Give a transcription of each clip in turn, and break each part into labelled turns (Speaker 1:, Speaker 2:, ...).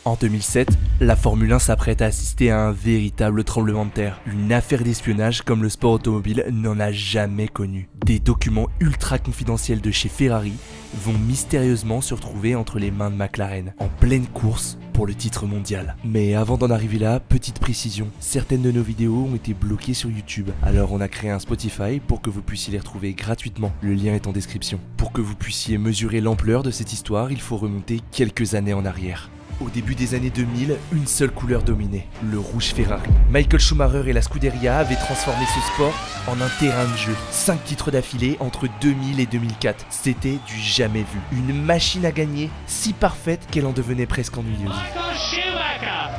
Speaker 1: En 2007, la Formule 1 s'apprête à assister à un véritable tremblement de terre. Une affaire d'espionnage comme le sport automobile n'en a jamais connu. Des documents ultra confidentiels de chez Ferrari vont mystérieusement se retrouver entre les mains de McLaren, en pleine course pour le titre mondial. Mais avant d'en arriver là, petite précision, certaines de nos vidéos ont été bloquées sur YouTube. Alors on a créé un Spotify pour que vous puissiez les retrouver gratuitement. Le lien est en description. Pour que vous puissiez mesurer l'ampleur de cette histoire, il faut remonter quelques années en arrière. Au début des années 2000, une seule couleur dominait, le rouge Ferrari. Michael Schumacher et la Scuderia avaient transformé ce sport en un terrain de jeu. 5 titres d'affilée entre 2000 et 2004. C'était du jamais vu. Une machine à gagner si parfaite qu'elle en devenait presque ennuyeuse.
Speaker 2: Michael Schumacher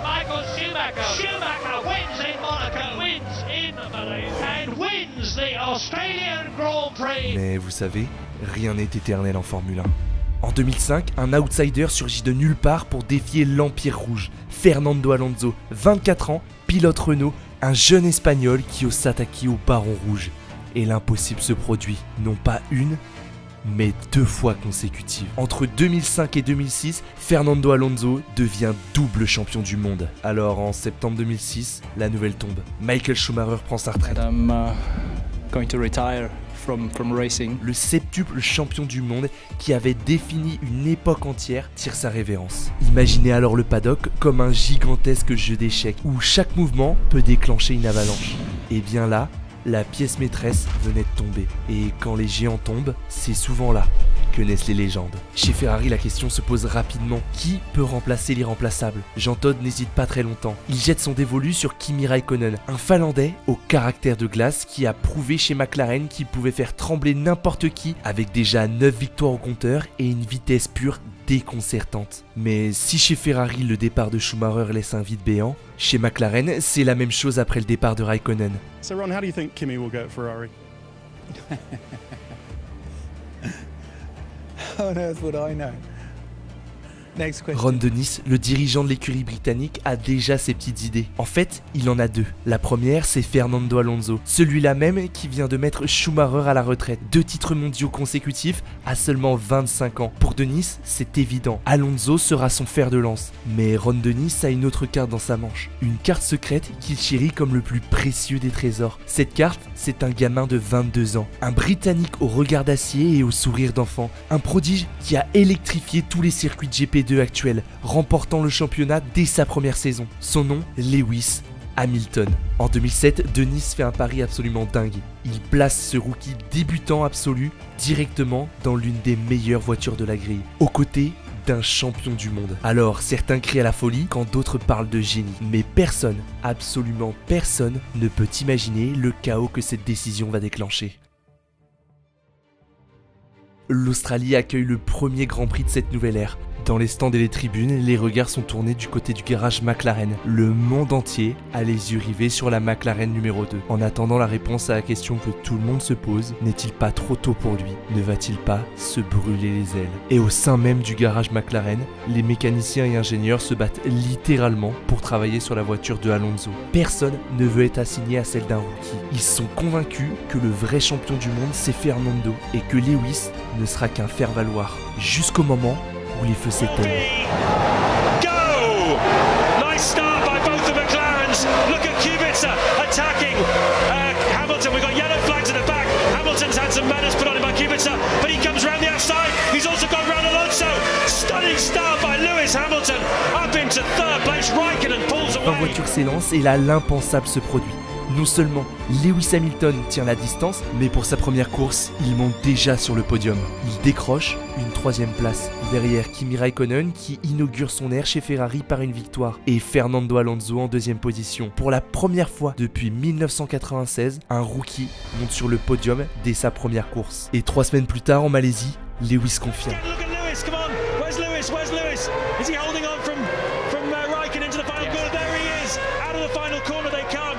Speaker 2: wins in Monaco, wins in Malaysia, and wins the Australian Grand Prix.
Speaker 1: Mais vous savez, rien n'est éternel en Formule 1. En 2005, un outsider surgit de nulle part pour défier l'Empire Rouge. Fernando Alonso, 24 ans, pilote Renault, un jeune Espagnol qui ose s'attaquer au Baron Rouge. Et l'impossible se produit, non pas une, mais 2 fois consécutives. Entre 2005 et 2006, Fernando Alonso devient double champion du monde. Alors en septembre 2006, la nouvelle tombe. Michael Schumacher prend sa retraite.
Speaker 3: Going to retire from racing.
Speaker 1: Le septuple champion du monde qui avait défini une époque entière tire sa révérence. Imaginez alors le paddock comme un gigantesque jeu d'échecs où chaque mouvement peut déclencher une avalanche. Et bien là, la pièce maîtresse venait de tomber. Et quand les géants tombent, c'est souvent là que naissent les légendes. Chez Ferrari, la question se pose rapidement. Qui peut remplacer l'irremplaçable? Jean Todt n'hésite pas très longtemps. Il jette son dévolu sur Kimi Raikkonen, un Finlandais au caractère de glace qui a prouvé chez McLaren qu'il pouvait faire trembler n'importe qui avec déjà 9 victoires au compteur et une vitesse pure déconcertante. Mais si chez Ferrari le départ de Schumacher laisse un vide béant, chez McLaren c'est la même chose après le départ de Raikkonen.
Speaker 4: So Ron, how do you think Kimi will go at Ferrari?
Speaker 5: How on earth would I know? Next question.
Speaker 1: Ron Dennis, le dirigeant de l'écurie britannique, a déjà ses petites idées. En fait, il en a 2. La première, c'est Fernando Alonso, celui-là même qui vient de mettre Schumacher à la retraite. 2 titres mondiaux consécutifs à seulement 25 ans. Pour Dennis, c'est évident, Alonso sera son fer de lance. Mais Ron Dennis a une autre carte dans sa manche. Une carte secrète qu'il chérit comme le plus précieux des trésors. Cette carte, c'est un gamin de 22 ans. Un Britannique au regard d'acier et au sourire d'enfant. Un prodige qui a électrifié tous les circuits de GP2 actuel, remportant le championnat dès sa première saison. Son nom, Lewis Hamilton. En 2007, Dennis fait un pari absolument dingue. Il place ce rookie débutant absolu directement dans l'une des meilleures voitures de la grille, aux côtés d'un champion du monde. Alors certains crient à la folie quand d'autres parlent de génie, mais personne, absolument personne, ne peut imaginer le chaos que cette décision va déclencher. L'Australie accueille le premier Grand Prix de cette nouvelle ère. Dans les stands et les tribunes, les regards sont tournés du côté du garage McLaren. Le monde entier a les yeux rivés sur la McLaren numéro 2. En attendant la réponse à la question que tout le monde se pose, n'est-il pas trop tôt pour lui? Ne va-t-il pas se brûler les ailes? Et au sein même du garage McLaren, les mécaniciens et ingénieurs se battent littéralement pour travailler sur la voiture de Alonso. Personne ne veut être assigné à celle d'un rookie. Ils sont convaincus que le vrai champion du monde c'est Fernando et que Lewis ne sera qu'un faire-valoir. Jusqu'au moment où les feux s'éteignent.
Speaker 2: Go! Nice start by both the McLarens. Look at Kubica attacking Hamilton. We've got yellow flags at the back. Hamilton's had some manners put on him by Kubica, but he comes round the outside. He's also got round Alonso. Stunning start by Lewis Hamilton. Up into third place. Raikkonen pulls away.
Speaker 1: La voiture s'élance et là l'impensable se produit. Non seulement Lewis Hamilton tient la distance, mais pour sa première course, il monte déjà sur le podium. Il décroche une 3e place, derrière Kimi Raikkonen qui inaugure son ère chez Ferrari par une victoire, et Fernando Alonso en 2e position. Pour la première fois depuis 1996, un rookie monte sur le podium dès sa première course. Et 3 semaines plus tard en Malaisie, Lewis confirme.
Speaker 2: Look at Lewis, come on. Where's Lewis? Where's Lewis? Is he holding on from Raikkonen into the final corner? There he is. Out of the final corner they come.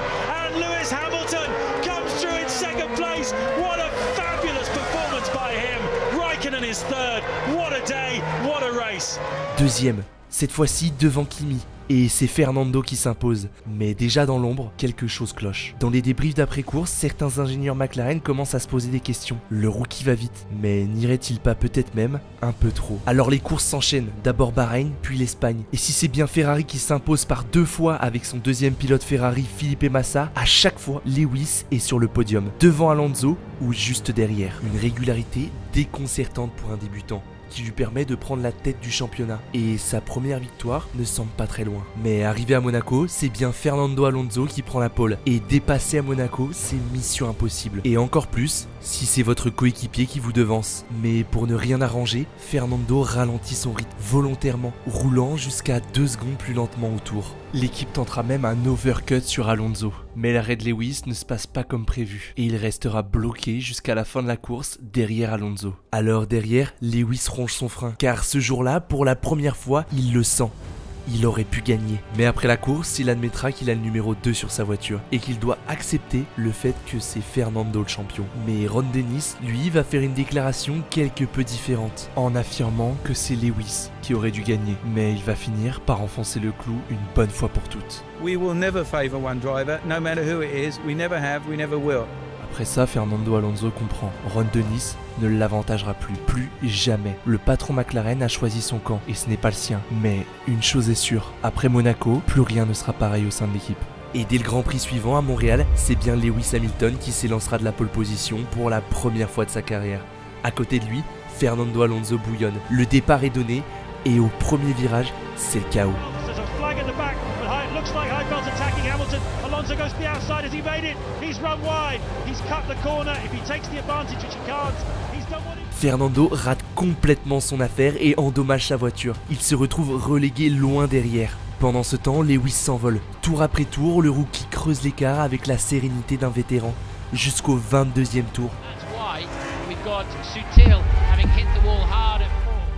Speaker 2: Lewis Hamilton comes through in 2nd place. What a fabulous performance by him. Raikkonen is 3rd. What a day, what a race.
Speaker 1: 2e, cette fois-ci devant Kimi. et c'est Fernando qui s'impose. Mais déjà dans l'ombre, quelque chose cloche. Dans les débriefs d'après-course, certains ingénieurs McLaren commencent à se poser des questions. Le rookie va vite, mais n'irait-il pas peut-être même un peu trop? Alors les courses s'enchaînent, d'abord Bahreïn, puis l'Espagne. Et si c'est bien Ferrari qui s'impose par 2 fois avec son deuxième pilote Ferrari, Felipe Massa, à chaque fois, Lewis est sur le podium, devant Alonso ou juste derrière. Une régularité déconcertante pour un débutant, qui lui permet de prendre la tête du championnat. Et sa première victoire ne semble pas très loin. Mais arrivé à Monaco, c'est bien Fernando Alonso qui prend la pole. Et dépasser à Monaco, c'est mission impossible. Et encore plus, si c'est votre coéquipier qui vous devance. Mais pour ne rien arranger, Fernando ralentit son rythme volontairement, roulant jusqu'à 2 secondes plus lentement autour. L'équipe tentera même un overcut sur Alonso. Mais l'arrêt de Lewis ne se passe pas comme prévu. Et il restera bloqué jusqu'à la fin de la course derrière Alonso. Alors derrière, Lewis ronge son frein. Car ce jour-là, pour la première fois, il le sent. Il aurait pu gagner. Mais après la course, il admettra qu'il a le numéro 2 sur sa voiture et qu'il doit accepter le fait que c'est Fernando le champion. Mais Ron Dennis, lui, va faire une déclaration quelque peu différente en affirmant que c'est Lewis qui aurait dû gagner. Mais il va finir par enfoncer le clou une bonne fois pour toutes.
Speaker 5: We will never favour one driver, no matter who it is. We never have, we never will.
Speaker 1: Après ça, Fernando Alonso comprend. Ron Dennis ne l'avantagera plus jamais. Le patron McLaren a choisi son camp et ce n'est pas le sien. Mais une chose est sûre, après Monaco, plus rien ne sera pareil au sein de l'équipe. Et dès le Grand Prix suivant à Montréal, c'est bien Lewis Hamilton qui s'élancera de la pole position pour la première fois de sa carrière. À côté de lui, Fernando Alonso bouillonne. Le départ est donné et au premier virage, c'est le chaos.
Speaker 2: Alonso goes to the outside. Has he made it? He's run wide. He's cut the corner. If he takes the advantage, which he can't, he's done what he...
Speaker 1: Fernando rate complètement son affaire et endommage sa voiture. Il se retrouve relégué loin derrière. Pendant ce temps, Lewis s'envole. Tour après tour, le rookie creuse l'écart avec la sérénité d'un vétéran. Jusqu'au 22e tour.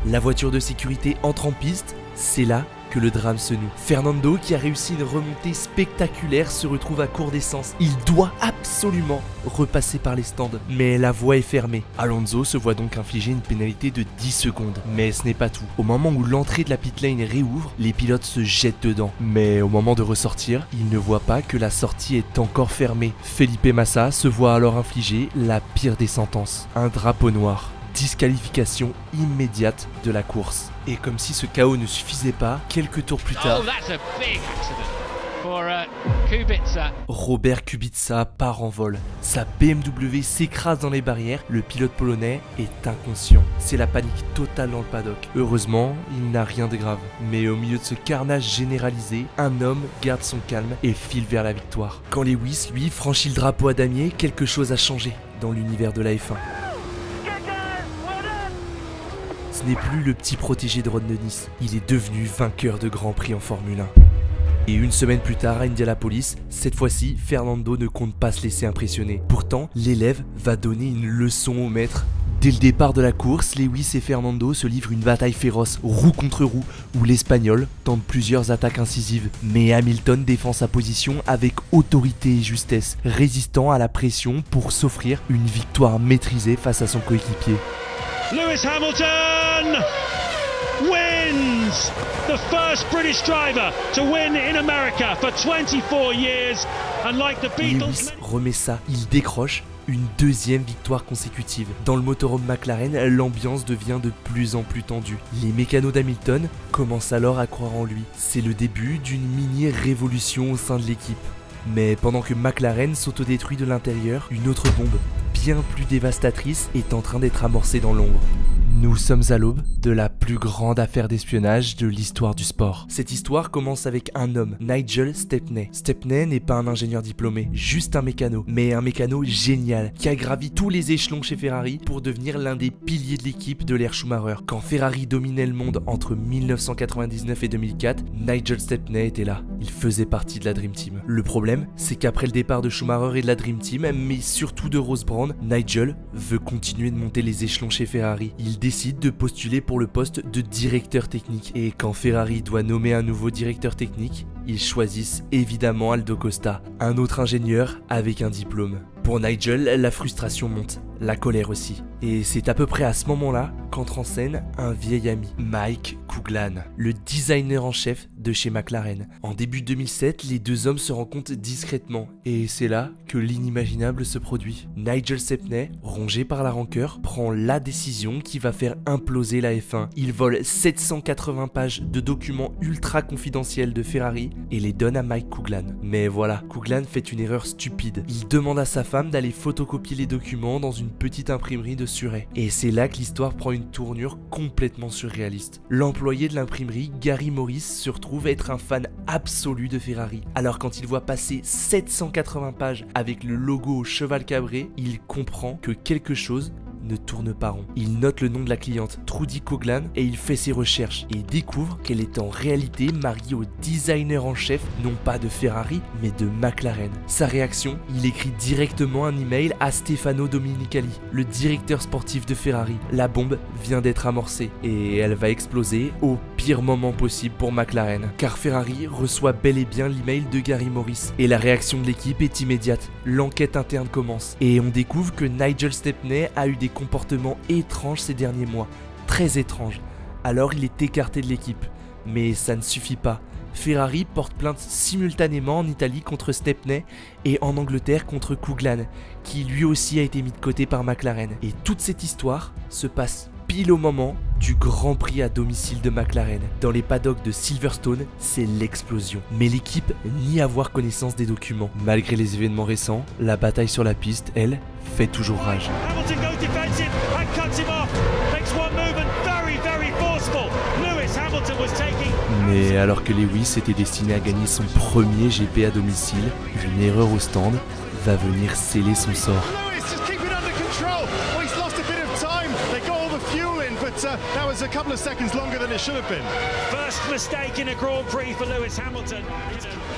Speaker 1: La voiture de sécurité entre en piste. C'est là que le drame se noue. Fernando, qui a réussi une remontée spectaculaire, se retrouve à court d'essence. Il doit absolument repasser par les stands, mais la voie est fermée. Alonso se voit donc infliger une pénalité de 10 secondes. Mais ce n'est pas tout. Au moment où l'entrée de la pit lane réouvre, les pilotes se jettent dedans. Mais au moment de ressortir, ils ne voient pas que la sortie est encore fermée. Felipe Massa se voit alors infliger la pire des sentences. Un drapeau noir. Disqualification immédiate de la course. Et comme si ce chaos ne suffisait pas, quelques tours plus tard, Robert Kubica part en vol. Sa BMW s'écrase dans les barrières, le pilote polonais est inconscient. C'est la panique totale dans le paddock. Heureusement, il n'a rien de grave. Mais au milieu de ce carnage généralisé, un homme garde son calme et file vers la victoire. Quand Lewis, lui, franchit le drapeau à damier, quelque chose a changé dans l'univers de la F1. Ce n'est plus le petit protégé de Ron Dennis, il est devenu vainqueur de Grand Prix en Formule 1. Et une semaine plus tard à Indianapolis, cette fois-ci, Fernando ne compte pas se laisser impressionner. Pourtant, l'élève va donner une leçon au maître. Dès le départ de la course, Lewis et Fernando se livrent une bataille féroce, roue contre roue, où l'Espagnol tente plusieurs attaques incisives. Mais Hamilton défend sa position avec autorité et justesse, résistant à la pression pour s'offrir une victoire maîtrisée face à son coéquipier.
Speaker 2: Lewis Hamilton wins! The first British driver to win in America for 24 years. And like the Beatles...
Speaker 1: Lewis remet ça, il décroche une deuxième victoire consécutive. Dans le motorhome McLaren, l'ambiance devient de plus en plus tendue. Les mécanos d'Hamilton commencent alors à croire en lui. C'est le début d'une mini-révolution au sein de l'équipe. Mais pendant que McLaren s'autodétruit de l'intérieur, une autre bombe, bien plus dévastatrice, est en train d'être amorcée dans l'ombre. Nous sommes à l'aube de la plus grande affaire d'espionnage de l'histoire du sport. Cette histoire commence avec un homme, Nigel Stepney. Stepney n'est pas un ingénieur diplômé, juste un mécano, mais un mécano génial qui a gravi tous les échelons chez Ferrari pour devenir l'un des piliers de l'équipe de l'ère Schumacher. Quand Ferrari dominait le monde entre 1999 et 2004, Nigel Stepney était là. Il faisait partie de la Dream Team. Le problème, c'est qu'après le départ de Schumacher et de la Dream Team, mais surtout de Ross Brawn, Nigel veut continuer de monter les échelons chez Ferrari. Il décide de postuler pour le poste de directeur technique. Et quand Ferrari doit nommer un nouveau directeur technique, ils choisissent évidemment Aldo Costa, un autre ingénieur avec un diplôme. Pour Nigel, la frustration monte. la colère aussi. Et c'est à peu près à ce moment-là qu'entre en scène un vieil ami, Mike Coughlin, le designer en chef de chez McLaren. En début 2007, les deux hommes se rencontrent discrètement, et c'est là que l'inimaginable se produit. Nigel Stepney, rongé par la rancœur, prend la décision qui va faire imploser la F1. Il vole 780 pages de documents ultra confidentiels de Ferrari et les donne à Mike Coughlin. Mais voilà, Coughlin fait une erreur stupide. Il demande à sa femme d'aller photocopier les documents dans une petite imprimerie de Surrey. Et c'est là que l'histoire prend une tournure complètement surréaliste. L'employé de l'imprimerie, Gary Morris, se retrouve être un fan absolu de Ferrari. Alors quand il voit passer 780 pages avec le logo au cheval cabré, il comprend que quelque chose ne tourne pas rond. Il note le nom de la cliente, Trudy Coughlin, et il fait ses recherches et découvre qu'elle est en réalité mariée au designer en chef, non pas de Ferrari, mais de McLaren. Sa réaction, il écrit directement un email à Stefano Domenicali, le directeur sportif de Ferrari. La bombe vient d'être amorcée et elle va exploser au pire moment possible pour McLaren, car Ferrari reçoit bel et bien l'email de Gary Morris et la réaction de l'équipe est immédiate. L'enquête interne commence et on découvre que Nigel Stepney a eu des comportements étranges ces derniers mois, très étranges. Alors il est écarté de l'équipe, mais ça ne suffit pas. Ferrari porte plainte simultanément en Italie contre Stepney et en Angleterre contre Coughlin, qui lui aussi a été mis de côté par McLaren. Et toute cette histoire se passe pile au moment du Grand Prix à domicile de McLaren. Dans les paddocks de Silverstone, c'est l'explosion. Mais l'équipe nie avoir connaissance des documents. Malgré les événements récents, la bataille sur la piste, elle, fait toujours rage.
Speaker 2: Hamilton goes defensive and cuts him off. Makes one movement very, very forceful. Lewis Hamilton was taking.
Speaker 1: Mais alors que Lewis était destiné à gagner son premier GP à domicile, une erreur au stand va venir sceller son sort.
Speaker 4: Lewis just keep it under control. Well, he's lost a bit of time. They got all the fuel in, but that was a couple of seconds longer than it should have been.
Speaker 2: First mistake in a Grand Prix for Lewis Hamilton.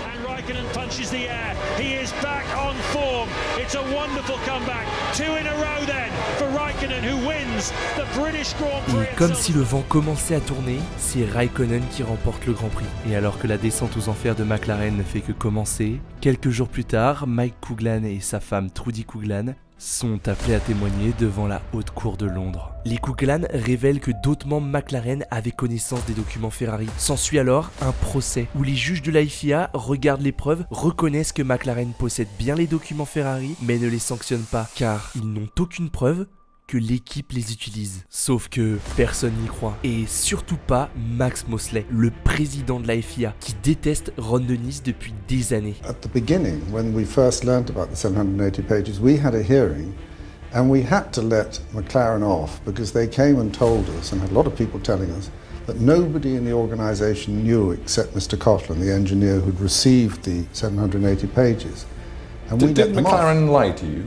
Speaker 2: And Raikkonen punches the air. He is back on form. It's a wonderful comeback. 2 in a row then for Raikkonen, who wins the British Grand Prix.
Speaker 1: Et comme si le vent commençait à tourner, c'est Raikkonen qui remporte le Grand Prix. Et alors que la descente aux enfers de McLaren ne fait que commencer, quelques jours plus tard, Mike Coughlin et sa femme Trudy Coughlin sont appelés à témoigner devant la haute cour de Londres. Les Coughlin révèlent que d'autres membres McLaren avaient connaissance des documents Ferrari. S'ensuit alors un procès où les juges de la FIA regardent les preuves, reconnaissent que McLaren possède bien les documents Ferrari, mais ne les sanctionnent pas, car ils n'ont aucune preuve que l'équipe les utilise. Sauf que personne n'y croit. Et surtout pas Max Mosley, le président de la FIA, qui déteste Ron Dennis depuis des années.
Speaker 6: At the beginning, when we first learned about the 780 pages, we had a hearing and we had to let McLaren off because they came and told us, and had a lot of people telling us, that nobody in the organisation knew except Mr. Coughlin, the engineer who'd received the 780 pages. And we
Speaker 7: Did
Speaker 6: let them
Speaker 7: McLaren
Speaker 6: off.
Speaker 7: lie to you?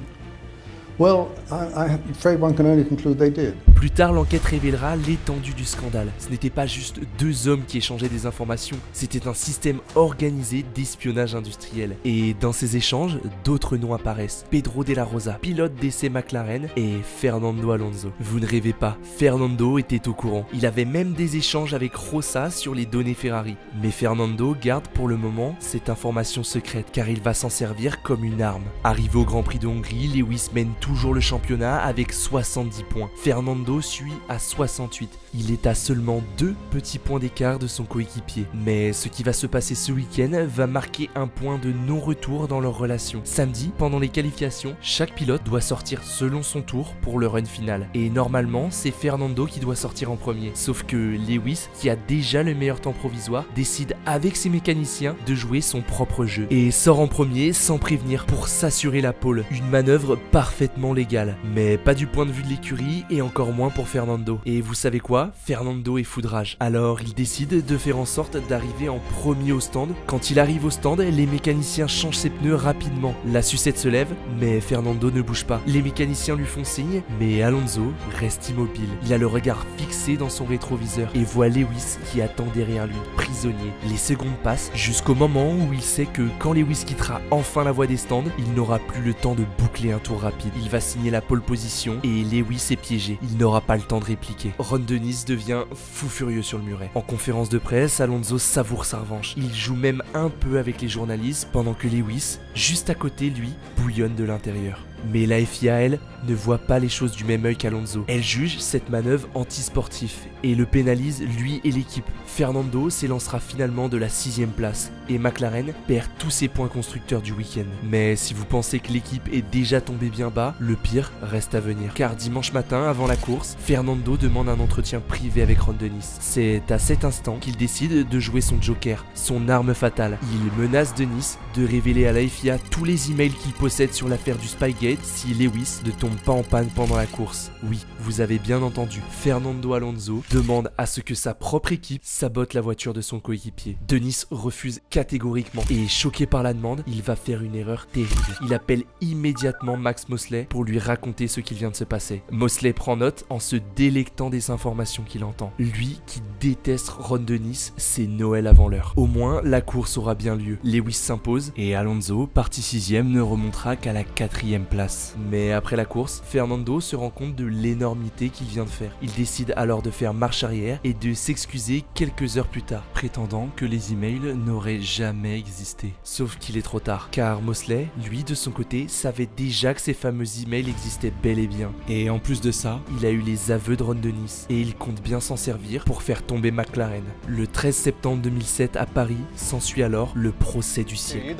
Speaker 6: Well, I'm afraid one can only conclude they did.
Speaker 1: Plus tard, l'enquête révélera l'étendue du scandale. Ce n'était pas juste deux hommes qui échangeaient des informations, c'était un système organisé d'espionnage industriel. Et dans ces échanges, d'autres noms apparaissent. Pedro de la Rosa, pilote d'essai McLaren, et Fernando Alonso. Vous ne rêvez pas, Fernando était au courant. Il avait même des échanges avec Rosa sur les données Ferrari. Mais Fernando garde pour le moment cette information secrète, car il va s'en servir comme une arme. Arrivé au Grand Prix de Hongrie, Lewis mène toujours le championnat avec 70 points. Fernando suit à 68. Il est à seulement 2 petits points d'écart de son coéquipier. Mais ce qui va se passer ce week-end va marquer un point de non-retour dans leur relation. Samedi, pendant les qualifications, chaque pilote doit sortir selon son tour pour le run final. Et normalement, c'est Fernando qui doit sortir en premier. Sauf que Lewis, qui a déjà le meilleur temps provisoire, décide avec ses mécaniciens de jouer son propre jeu. Et sort en premier sans prévenir pour s'assurer la pole. Une manœuvre parfaitement légale. Mais pas du point de vue de l'écurie et encore moins pour Fernando. Et vous savez quoi ? Fernando est foudrage. Alors il décide de faire en sorte d'arriver en premier au stand. Quand il arrive au stand, les mécaniciens changent ses pneus rapidement. La sucette se lève, mais Fernando ne bouge pas. Les mécaniciens lui font signe, mais Alonso reste immobile. Il a le regard fixé dans son rétroviseur et voit Lewis qui attend derrière lui, prisonnier. Les secondes passent jusqu'au moment où il sait que quand Lewis quittera enfin la voie des stands, il n'aura plus le temps de boucler un tour rapide. Il va signer la pole position et Lewis est piégé. Il n'aura pas le temps de répliquer. Ron Dennis devient fou furieux sur le muret. En conférence de presse, Alonso savoure sa revanche. Il joue même un peu avec les journalistes pendant que Lewis, juste à côté lui, bouillonne de l'intérieur. Mais la FIA, elle, ne voit pas les choses du même œil qu'Alonso. Elle juge cette manœuvre anti-sportif et le pénalise lui et l'équipe. Fernando s'élancera finalement de la 6ème place et McLaren perd tous ses points constructeurs du week-end. Mais si vous pensez que l'équipe est déjà tombée bien bas, le pire reste à venir. Car dimanche matin, avant la course, Fernando demande un entretien privé avec Ron Dennis. C'est à cet instant qu'il décide de jouer son joker, son arme fatale. Il menace Dennis de révéler à la FIA tous les emails qu'il possède sur l'affaire du Spygate si Lewis ne tombe pas en panne pendant la course. Oui, vous avez bien entendu, Fernando Alonso demande à ce que sa propre équipe sabote la voiture de son coéquipier. Dennis refuse catégoriquement et choqué par la demande, il va faire une erreur terrible. Il appelle immédiatement Max Mosley pour lui raconter ce qu'il vient de se passer. Mosley prend note en se délectant des informations qu'il entend. Lui qui déteste Ron Dennis, c'est Noël avant l'heure. Au moins, la course aura bien lieu. Lewis s'impose et Alonso, parti 6ème, ne remontera qu'à la 4ème place. Mais après la course, Fernando se rend compte de l'énormité qu'il vient de faire. Il décide alors de faire marche arrière et de s'excuser quelques heures plus tard, prétendant que les emails n'auraient jamais existé. Sauf qu'il est trop tard, car Mosley, lui de son côté, savait déjà que ces fameux emails existaient bel et bien. Et en plus de ça, il a eu les aveux de Ron Dennis et il compte bien s'en servir pour faire tomber McLaren. Le 13 septembre 2007 à Paris s'ensuit alors le procès du siècle.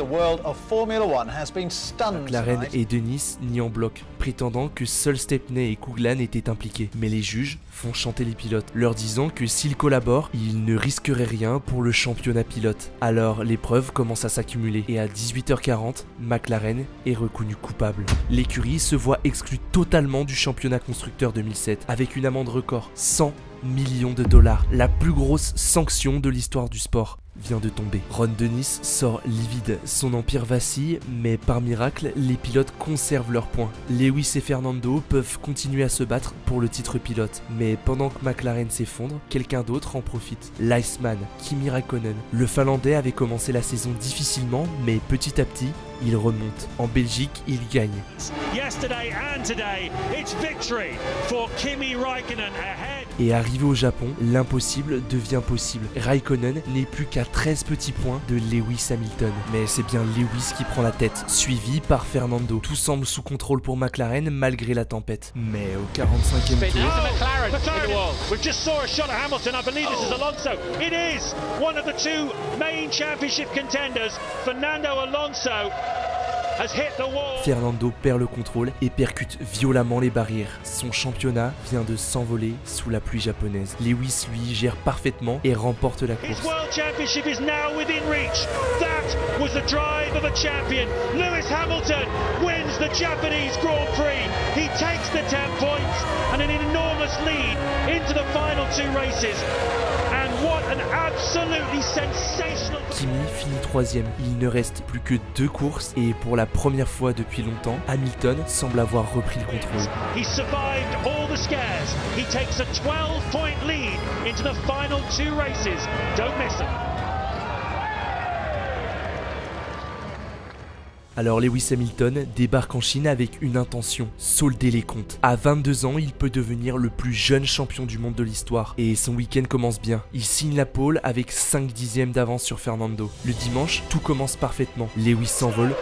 Speaker 1: McLaren et Dennis nient en bloc, prétendant que seuls Stepney et Coughlin étaient impliqués. Mais les juges font chanter les pilotes, leur disant que s'ils collaborent, ils ne risqueraient rien pour le championnat pilote. Alors les preuves commencent à s'accumuler et à 18h40, McLaren est reconnu coupable. L'écurie se voit exclue totalement du championnat constructeur 2007 avec une amende record, 100 millions de dollars, la plus grosse sanction de l'histoire du sport vient de tomber. Ron Dennis sort livide, son empire vacille, mais par miracle, les pilotes conservent leurs points. Lewis et Fernando peuvent continuer à se battre pour le titre pilote, mais pendant que McLaren s'effondre, quelqu'un d'autre en profite. L'Iceman, Kimi Raikkonen. Le Finlandais avait commencé la saison difficilement, mais petit à petit, il remonte. En Belgique, il gagne.
Speaker 2: Yesterday and today, it's victory for Kimi Raikkonen ahead.
Speaker 1: Et arrivé au Japon, l'impossible devient possible. Raikkonen n'est plus qu'à 13 petits points de Lewis Hamilton. Mais c'est bien Lewis qui prend la tête, suivi par Fernando. Tout semble sous contrôle pour McLaren malgré la tempête. Mais au 45e tour...
Speaker 2: McLaren, we just saw a shot at Hamilton. I believe this is Alonso. It is one of the two main championship contenders, Fernando Alonso.
Speaker 1: Fernando perd le contrôle et percute violemment les barrières. Son championnat vient de s'envoler sous la pluie japonaise. Lewis lui gère parfaitement et remporte la course.
Speaker 2: Lewis Hamilton wins the Japanese Grand Prix. He takes the 10 points and an enormous lead into the final two races. And what an absolutely sensational...
Speaker 1: Kimi finit 3ème. Il ne reste plus que 2 courses et pour la première fois depuis longtemps, Hamilton semble avoir repris le contrôle.
Speaker 2: He survived all the scares. He takes a 12-point lead into the final two races. Don't miss it.
Speaker 1: Alors Lewis Hamilton débarque en Chine avec une intention, solder les comptes. À 22 ans, il peut devenir le plus jeune champion du monde de l'histoire. Et son week-end commence bien. Il signe la pole avec 5 dixièmes d'avance sur Fernando. Le dimanche, tout commence parfaitement. Lewis s'envole.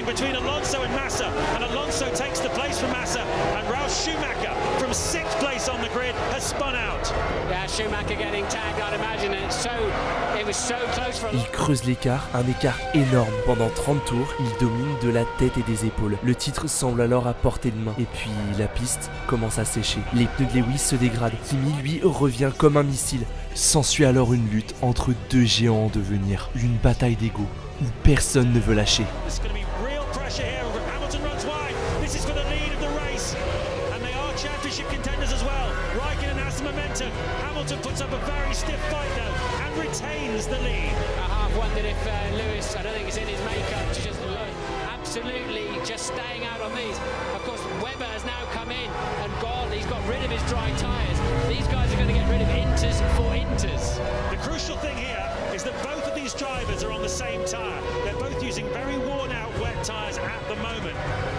Speaker 2: Between Alonso and Massa, and Alonso takes the place from Massa, and Ralf Schumacher from 6th place on the grid has spun out.
Speaker 7: Yeah, Schumacher getting tagged, I'd imagine, and it was so close for...
Speaker 1: Il creuse l'écart, un écart énorme. Pendant 30 tours, il domine de la tête et des épaules. Le titre semble alors à portée de main. Et puis la piste commence à sécher. Les pneus de Lewis se dégradent. Kimi, lui, revient comme un missile. S'ensuit alors une lutte entre deux géants en devenir. Une bataille d'ego où personne ne veut lâcher.
Speaker 2: Hamilton puts up a very stiff fight though and retains the lead.
Speaker 7: I half wondered if Lewis, I don't think it's in his makeup to just look absolutely just staying out on these. Of course, Webber has now come in and gone. He's got rid of his dry tyres. These guys are going to get rid of inters for inters.
Speaker 2: The crucial thing here is that both of these drivers are on the same tyre. They're both using very worn out wet tyres at the moment.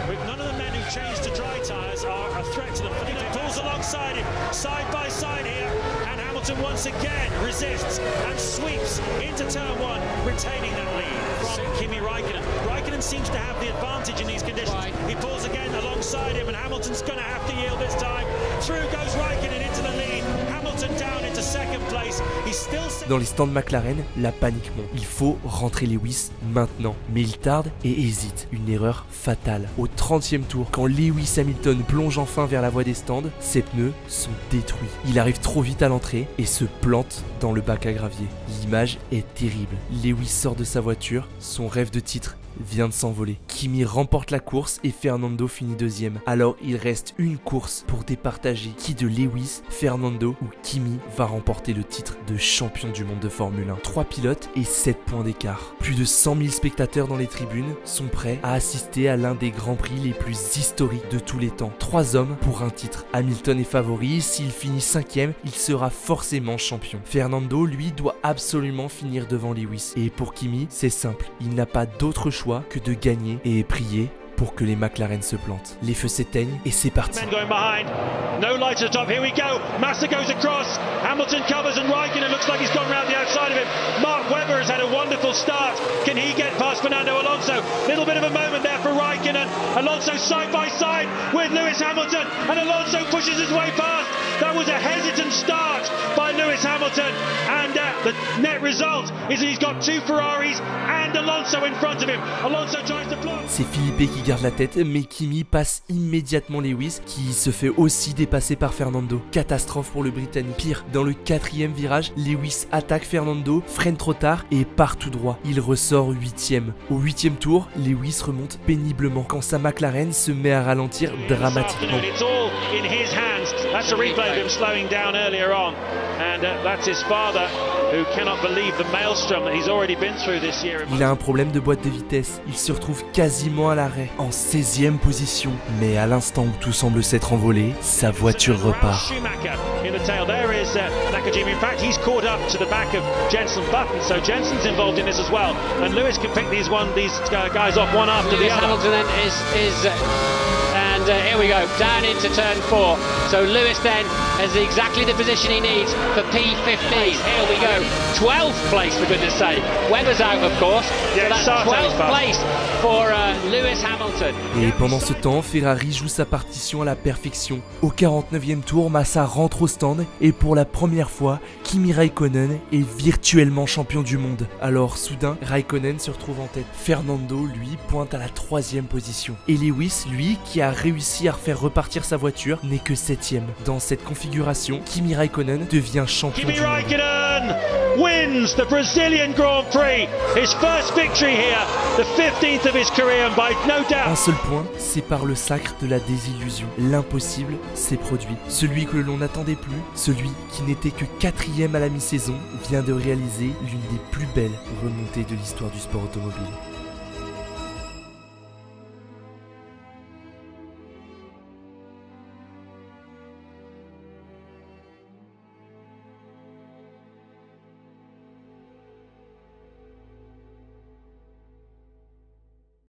Speaker 2: With none of the men who changed to dry tyres are a threat to them. He pulls alongside him, side by side here, and Hamilton once again resists and sweeps into turn one, retaining that lead from Kimi Raikkonen. Raikkonen seems to have the advantage in these conditions. He pulls again alongside him, and Hamilton's going to have to yield this time. Through goes Raikkonen into the lead. Hamilton down into second place. He's still...
Speaker 1: Dans les stands McLaren, la panique monte. Il faut rentrer Lewis maintenant. Mais il tarde et hésite. Une erreur fatale. Au 30e tour, quand Lewis Hamilton plonge enfin vers la voie des stands, ses pneus sont détruits. Il arrive trop vite à l'entrée et se plante dans le bac à gravier. L'image est terrible. Lewis sort de sa voiture, son rêve de titre vient de s'envoler. Kimi remporte la course et Fernando finit deuxième. Alors il reste une course pour départager qui de Lewis, Fernando ou Kimi va remporter le titre de champion du monde de Formule 1. 3 pilotes et 7 points d'écart. Plus de 100 000 spectateurs dans les tribunes sont prêts à assister à l'un des grands prix les plus historiques de tous les temps. 3 hommes pour un titre. Hamilton est favori, s'il finit 5e, il sera forcément champion. Fernando, lui, doit absolument finir devant Lewis. Et pour Kimi, c'est simple, il n'a pas d'autre choix que de gagner et prier pour que les McLaren se plantent. Les feux s'éteignent et c'est parti.
Speaker 2: No light at the top, here we go. Massa goes across, Hamilton covers and Raikkonen looks like he's gone round the outside of him. Mark Webber has had a wonderful start. Can he get past Fernando Alonso? Little bit of a moment there for Raikkonen. Alonso side by side with Lewis Hamilton, and Alonso pushes his way past. That was a hesitant start by Lewis Hamilton, and the net result is that he's got 2 Ferraris and Alonso in front of him. Alonso tries to block.
Speaker 1: C'est Philippe qui garde la tête, mais Kimi passe immédiatement Lewis, qui se fait aussi dépasser par Fernando. Catastrophe pour le Britannique. Pire, dans le 4e virage, Lewis attaque Fernando, freine trop tard et part tout droit. Il ressort 8e. Au 8e tour, Lewis remonte péniblement quand sa McLaren se met à ralentir dramatiquement. Il a un problème de boîte de vitesse. Il se retrouve quasiment à l'arrêt, en 16e position. Mais à l'instant où tout semble s'être envolé, sa voiture repart.
Speaker 7: And here we go, down into turn 4. So Lewis then has exactly the position he needs for P15. Here we go, 12th place for goodness sake. Webber's out of course, so that's 12th place for Lewis Hamilton.
Speaker 1: Et pendant ce temps, Ferrari joue sa partition à la perfection. Au 49e tour, Massa rentre au stand et pour la première fois, Kimi Raikkonen est virtuellement champion du monde. Alors soudain, Raikkonen se retrouve en tête. Fernando, lui, pointe à la 3e position. Et Lewis, lui, qui a réussi à refaire repartir sa voiture, n'est que 7e. Dans cette configuration, Kimi Raikkonen devient champion du monde.
Speaker 2: Raikkonen wins the Brazilian Grand Prix. His first victory here, the 15th of his career, and by no doubt.
Speaker 1: Un seul point sépare le sacre de la désillusion. L'impossible s'est produit. Celui que l'on n'attendait plus, celui qui n'était que 4e à la mi-saison, vient de réaliser l'une des plus belles remontées de l'histoire du sport automobile.